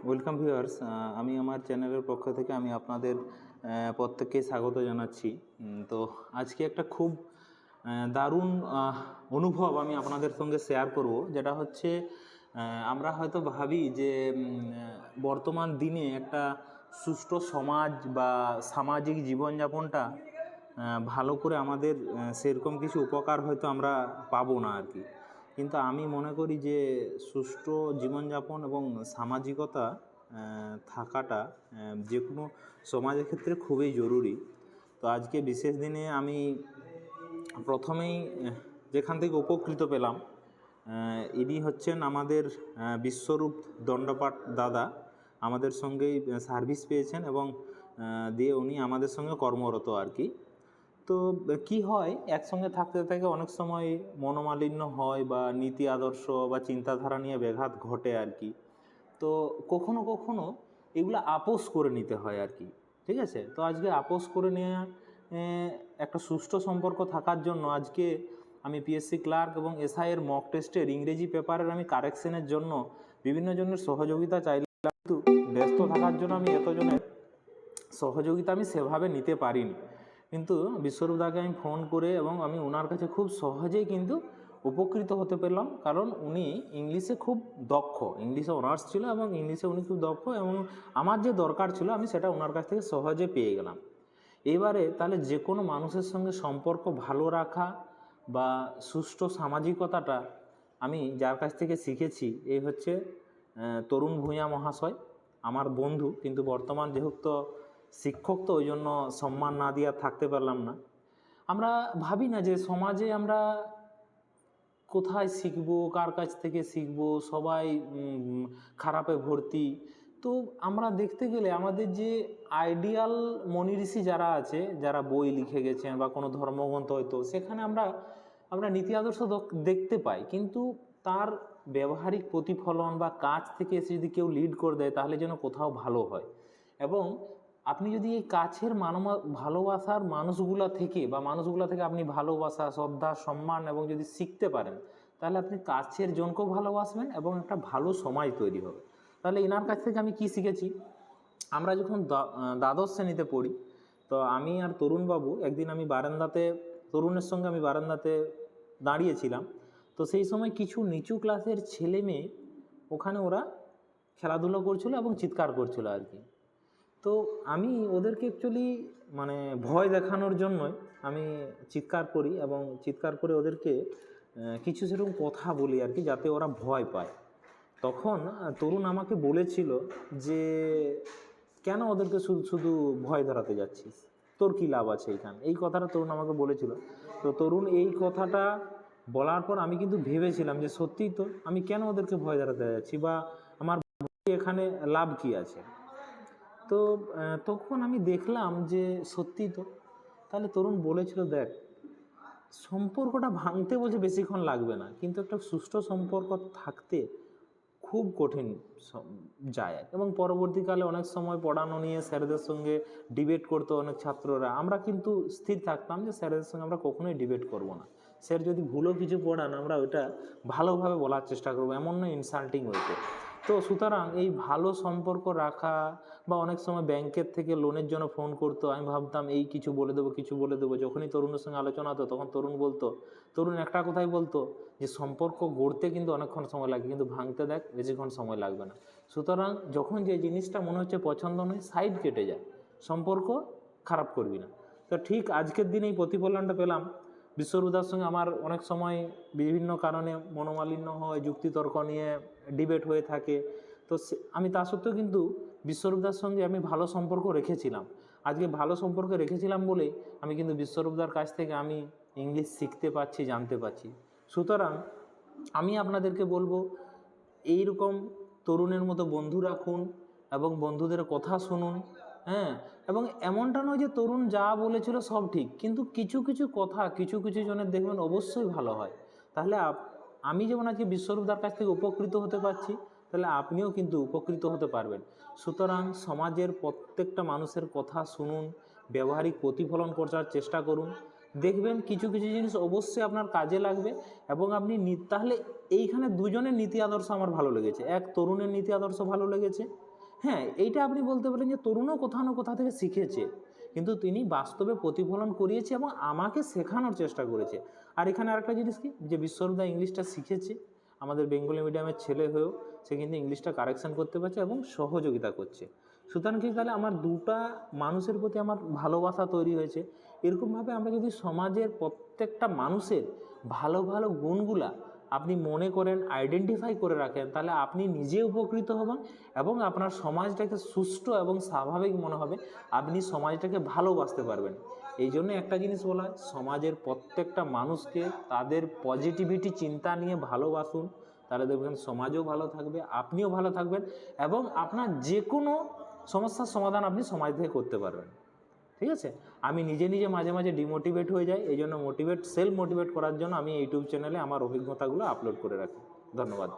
Welcome viewers, আমি আমার চ্যানেলের পক্ষ থেকে আমি আপনাদের প্রত্যেককে স্বাগত জানাচ্ছি। তো আজকে একটা খুব দারুণ অনুভব আমি আপনাদের সঙ্গে শেয়ার করব, যেটা হচ্ছে আমরা হয়তো ভাবি যে বর্তমান দিনে একটা সুষ্ঠু সমাজ বা সামাজিক জীবনযাপনটা ভালো করে আমাদের সেরকম কিছু উপকার হয়তো আমরা পাবো না আর কি। কিন্তু আমি মনে করি যে সুষ্ঠু জীবনযাপন এবং সামাজিকতা থাকাটা যে কোনো সমাজের ক্ষেত্রে খুবই জরুরি। তো আজকে বিশেষ দিনে আমি প্রথমেই যেখান থেকে উপকৃত পেলাম, ইনি হচ্ছেন আমাদের বিশ্বরূপ দণ্ডপাট দাদা। আমাদের সঙ্গেই সার্ভিস পেয়েছেন এবং দিয়ে উনি আমাদের সঙ্গে কর্মরত আর কি। তো কি হয়, একসঙ্গে থাকতে থাকে অনেক সময় মনোমালিন্য হয় বা নীতি আদর্শ বা চিন্তাধারা নিয়ে ব্যাঘাত ঘটে আর কি। তো কখনো কখনো এগুলো আপোস করে নিতে হয় আর কি, ঠিক আছে। তো আজকে আপোস করে নেওয়া একটা সুষ্ঠু সম্পর্ক থাকার জন্য আজকে আমি পিএসসি ক্লার্ক এবং এসআইয়ের মক টেস্টের ইংরেজি পেপারের আমি কারেকশনের জন্য বিভিন্ন জনের সহযোগিতা চাইলাম, কিন্তু ব্যস্ত থাকার জন্য আমি এতজনের সহযোগিতা আমি সেভাবে নিতে পারিনি। কিন্তু বিশ্বরূপদাকে আমি ফোন করে এবং আমি ওনার কাছে খুব সহজেই কিন্তু উপকৃত হতে পারলাম, কারণ উনি ইংলিশে খুব দক্ষ, ইংলিশে অনার্স ছিল এবং ইংলিশে উনি খুব দক্ষ, এবং আমার যে দরকার ছিল আমি সেটা ওনার কাছ থেকে সহজে পেয়ে গেলাম। এবারে তাহলে যে কোনো মানুষের সঙ্গে সম্পর্ক ভালো রাখা বা সুষ্ঠু সামাজিকতাটা আমি যার কাছ থেকে শিখেছি, এই হচ্ছে তরুণ ভূঁইয়া মহাশয়, আমার বন্ধু। কিন্তু বর্তমান যেহেতু শিক্ষক, তো ওই জন্য সম্মান না দিয়ে থাকতে পারলাম না। আমরা ভাবি না যে সমাজে আমরা কোথায় শিখবো, কার কাছ থেকে শিখবো, সবাই খারাপে ভর্তি। তো আমরা দেখতে গেলে আমাদের যে আইডিয়াল মনি ঋষি যারা আছে, যারা বই লিখে গেছেন বা কোনো ধর্মগ্রন্থ হয়তো, সেখানে আমরা নীতি আদর্শ দেখতে পাই, কিন্তু তার ব্যবহারিক প্রতিফলন বা কাজ থেকে এসে যদি কেউ লিড করে দেয়, তাহলে যেন কোথাও ভালো হয়। এবং আপনি যদি এই কাছের ভালোবাসার মানুষগুলা থেকে আপনি ভালোবাসা, শ্রদ্ধা, সম্মান এবং যদি শিখতে পারেন, তাহলে আপনি কাছের জনকেও ভালোবাসবেন এবং একটা ভালো সমাজ তৈরি হবে। তাহলে এনার কাছ থেকে আমি কি শিখেছি, আমরা যখন দ্বাদশ শ্রেণীতে পড়ি, তো আমি আর তরুণবাবু একদিন তরুণের সঙ্গে আমি বারান্দাতে দাঁড়িয়েছিলাম। তো সেই সময় কিছু নিচু ক্লাসের ছেলে মেয়ে ওখানে ওরা খেলাধুলো করছিল এবং চিৎকার করছিল আর কি। তো আমি ওদেরকে অ্যাকচুয়ালি ভয় দেখানোর জন্যই আমি চিৎকার করি এবং চিৎকার করে ওদেরকে কিছু সেরকম কথা বলি আর কি, যাতে ওরা ভয় পায়। তখন তরুণ আমাকে বলেছিল যে কেন ওদেরকে শুধু শুধু ভয় ধরাতে যাচ্ছিস, তোর কী লাভ আছে এইখানে, এই কথাটা তরুণ আমাকে বলেছিল। তো তরুণ এই কথাটা বলার পর আমি কিন্তু ভেবেছিলাম যে সত্যিই তো, আমি কেন ওদেরকে ভয় ধরাতে যাচ্ছি বা আমার এখানে লাভ কি আছে। তো তখন আমি দেখলাম যে সত্যি তো। তাহলে তরুণ বলেছিল, দেখ, সম্পর্কটা ভাঙতে বলছে বেশিক্ষণ লাগবে না, কিন্তু একটা সুষ্ঠু সম্পর্ক থাকতে খুব কঠিন যায়। এবং পরবর্তীকালে অনেক সময় পড়ানো নিয়ে স্যারেদের সঙ্গে ডিবেট করতো অনেক ছাত্ররা, আমরা কিন্তু স্থির থাকতাম যে স্যারেদের সঙ্গে আমরা কখনোই ডিবেট করব না। স্যার যদি ভুলও কিছু পড়ান, আমরা ওইটা ভালোভাবে বলার চেষ্টা করবো, এমন নয় ইনসাল্টিং হইতে। তো সুতরাং এই ভালো সম্পর্ক রাখা, বা অনেক সময় ব্যাংকের থেকে লোনের জন্য ফোন করতো, আমি ভাবতাম এই কিছু বলে দেবো। যখনই তরুণের সঙ্গে আলোচনা হতো, তখন তরুণ একটা কথাই বলতো যে সম্পর্ক গড়তে কিন্তু অনেকক্ষণ সময় লাগে, কিন্তু ভাঙতে দেখ বেশিক্ষণ সময় লাগবে না। সুতরাং যখন যে জিনিসটা মনে হচ্ছে পছন্দ নয়, সাইড কেটে যায়, সম্পর্ক খারাপ করবি না। তো ঠিক আজকের দিনে এই প্রতিফলনটা পেলাম। বিশ্বরূপদার সঙ্গে আমার অনেক সময় বিভিন্ন কারণে মনোমালিন্য হয়, যুক্তিতর্ক নিয়ে ডিবেট হয়ে থাকে। তো আমি তা সত্ত্বেও কিন্তু বিশ্বরূপদার সঙ্গে আমি ভালো সম্পর্ক রেখেছিলাম। আজকে ভালো সম্পর্ক রেখেছিলাম বলেই আমি কিন্তু বিশ্বরূপদার কাছ থেকে আমি ইংলিশ শিখতে পারছি, জানতে পারছি। সুতরাং আমি আপনাদেরকে বলবো, এইরকম তরুণের মতো বন্ধু রাখুন এবং বন্ধুদের কথা শুনুন। হ্যাঁ, এবং এমনটা নয় যে তরুণ যা বলেছিল সব ঠিক, কিন্তু কিছু কিছু কথা কিছু কিছু জনের দেখবেন অবশ্যই ভালো হয়। তাহলে আমি যেমন আজকে বিশ্বরূপদার কাছ থেকে উপকৃত হতে পারছি, তাহলে আপনিও কিন্তু উপকৃত হতে পারবেন। সুতরাং সমাজের প্রত্যেকটা মানুষের কথা শুনুন, ব্যবহারিক প্রতিফলন করার চেষ্টা করুন, দেখবেন কিছু কিছু জিনিস অবশ্যই আপনার কাজে লাগবে। এবং আপনি তাহলে এইখানে দুজনের নীতি আদর্শ আমার ভালো লেগেছে। এক, তরুণের নীতি আদর্শ ভালো লেগেছে, হ্যাঁ, এইটা আপনি বলতে পারেন যে তরুণও কোথাও না কোথা থেকে শিখেছে, কিন্তু তিনি বাস্তবে প্রতিফলন করিয়েছে এবং আমাকে শেখানোর চেষ্টা করেছে। আর এখানে আরেকটা জিনিস কি, যে বিশ্বরূপদা ইংলিশটা শিখেছে, আমাদের বেঙ্গলি মিডিয়ামের ছেলে হয়েও সে কিন্তু ইংলিশটা কারেকশন করতে পারছে এবং সহযোগিতা করছে। সুতরাং কি, তাহলে আমার দুটা মানুষের প্রতি আমার ভালোবাসা তৈরি হয়েছে। এরকমভাবে আমরা যদি সমাজের প্রত্যেকটা মানুষের ভালো ভালো গুণগুলা আপনি মনে করেন, আইডেন্টিফাই করে রাখেন, তাহলে আপনি নিজে উপকৃত হবেন এবং আপনার সমাজটাকে সুষ্ঠু এবং স্বাভাবিক মনে হবে, আপনি সমাজটাকে ভালোবাসতে পারবেন। এই জন্য একটা জিনিস বলা হয়, সমাজের প্রত্যেকটা মানুষকে তাদের পজিটিভিটি চিন্তা নিয়ে ভালোবাসুন, তাহলে দেখবেন সমাজও ভালো থাকবে, আপনিও ভালো থাকবেন এবং আপনার যে কোনো সমস্যার সমাধান আপনি সমাজ থেকে করতে পারবেন। ঠিক আছে, আমি নিজে নিজে মাঝে মাঝে ডিমোটিভেট হয়ে যাই, এই জন্য সেলফ মোটিভেট করার জন্য আমি ইউটিউব চ্যানেলে আমার অভিজ্ঞতাগুলো আপলোড করে রাখি। ধন্যবাদ।